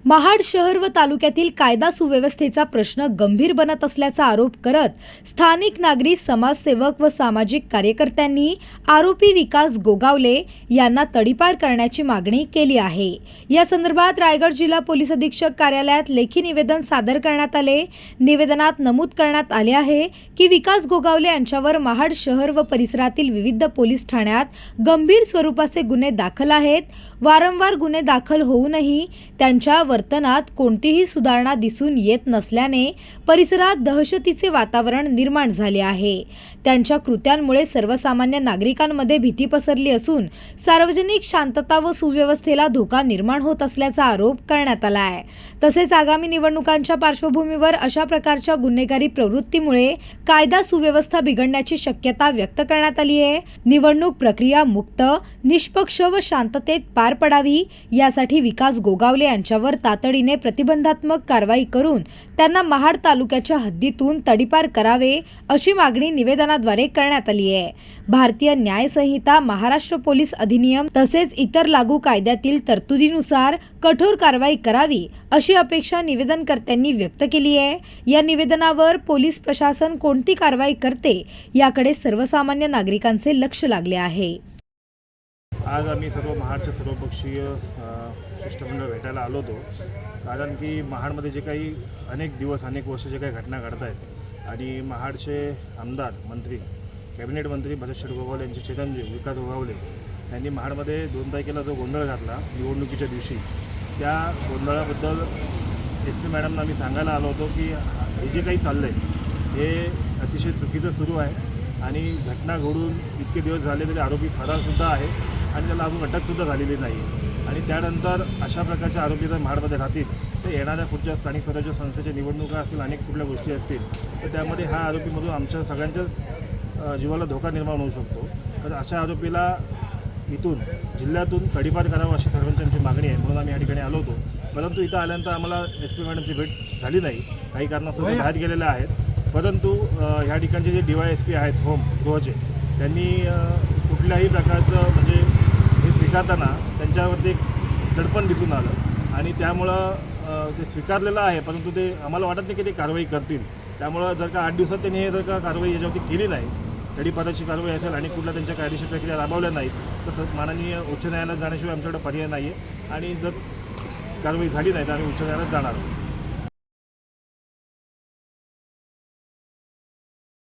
महाड शहर व तालुक्यातील कायदा सुव्यवस्थेचा प्रश्न गंभीर बनत असल्याचा आरोप करत स्थानिक नागरिक, समाजसेवक व सामाजिक कार्यकर्त्यांनी आरोपी विकास गोगावले यांना तडीपार करण्याची मागणी केली आहे। या संदर्भात रायगड जिल्हा पोलीस अधीक्षक कार्यालयात लेखी निवेदन सादर करण्यात आले। निवेदनात नमूद करण्यात आले आहे की विकास गोगावले यांच्यावर महाड शहर व परिसरातील विविध पोलीस ठाण्यात गंभीर स्वरूपाचे गुन्हे दाखल आहेत। वारंवार गुन्हे दाखल होऊनही त्यांच्या वर्तनात कोणतीही सुधारणा दिसून येत नसल्याने परिसरात दहशतीचे वातावरण निर्माण झाले आहे। त्यांच्या कृत्यांमुळे सर्वसामान्य नागरिकांमध्ये भीती पसरली असून सार्वजनिक शांतता व सुव्यवस्थेला धोका निर्माण होत असल्याचा आरोप करण्यात आला आहे। तसेच आगामी निवडणुकांच्या पार्श्वभूमीवर अशा प्रकारच्या गुन्हेगारी प्रवृत्तीमुळे कायदा सुव्यवस्था बिघडण्याची शक्यता व्यक्त करण्यात आली आहे। निवडणूक प्रक्रिया मुक्त, निष्पक्ष व शांततेत पार पडावी यासाठी विकास गोगावले यांच्यावर तातडीने प्रतिबंधात्मक कारवाई करून त्यांना महाड तालुक्याच्या हद्दीतून तडीपार करावे अशी मागणी निवेदनाद्वारे करण्यात आली आहे। भारतीय न्याय संहिता, महाराष्ट्र पोलीस अधिनियम तसेच इतर लागू कायद्यातील तरतुदीनुसार कठोर कारवाई करावी अशी अपेक्षा निवेदनकर्त्यांनी व्यक्त केली आहे। या निवेदनावर पोलीस प्रशासन कोणती कारवाई करते याकडे सर्वसामान्य नागरिकांचे लक्ष लागले आहे। आज आम्ही सर्व महाडचे सर्वपक्षीय शिष्टमंडळ भेटायला आलो होतो, कारण की महाडमध्ये जे काही अनेक दिवस अनेक वर्ष जे काही घटना घडत आहेत आणि महाडचे आमदार, मंत्री, कॅबिनेट मंत्री भरत गोगावले यांचे चिरंजीव विकास गोगावले यांनी महाडमध्ये 2 तारखेला जो गोंधळ घातला निवडणुकीच्या दिवशी, त्या गोंधळाबद्दल SP मॅडमना आम्ही सांगायला आलो होतो की हे जे काही चाललं आहे हे अतिशय चुकीचं सुरू आहे आणि घटना घडून इतके दिवस झाले तरी आरोपी फरारसुद्धा आहे आणि त्याला अजून अटकसुद्धा झालेली नाही आणि त्यानंतर अशा प्रकारचे आरोपी जर महाडमध्ये राहतील तर येणाऱ्या पुढच्या स्थानिक स्वराज्य संस्थेच्या निवडणुका असतील, अनेक कुठल्या गोष्टी असतील तर त्यामध्ये हा आरोपीमधून आमच्या सगळ्यांच्याच जीवाला धोका निर्माण होऊ शकतो। तर अशा आरोपीला इथून जिल्ह्यातून तडीपार करावं अशी सर्वांची मागणी आहे, म्हणून आम्ही या ठिकाणी आलो होतो। परंतु इथं आल्यानंतर आम्हाला SP मॅडमची भेट झाली नाही, काही कारणास्तव बाहेर गेलेल्या आहेत। परंतु ह्या ठिकाणचे जे DYSP आहेत होम गृहचे, त्यांनी कुठल्याही प्रकारचं म्हणजे हे स्वीकारताना त्यांच्यावरती एक दडपण दिसून आलं आणि त्यामुळं ते स्वीकारलेलं आहे, परंतु ते आम्हाला वाटत नाही की ते कारवाई करतील। त्यामुळं जर का 8 दिवसात त्यांनी हे जर का कारवाई याच्यावरती केली नाही, तडीपाराची कारवाई असेल आणि कुठल्या त्यांच्या कायदेशीर प्रक्रिया राबवल्या नाहीत तर माननीय उच्च न्यायालयात जाण्याशिवाय आमच्याकडे पर्याय नाही आहे आणि जर कारवाई झाली नाही तर आम्ही उच्च न्यायालयात जाणार आहोत।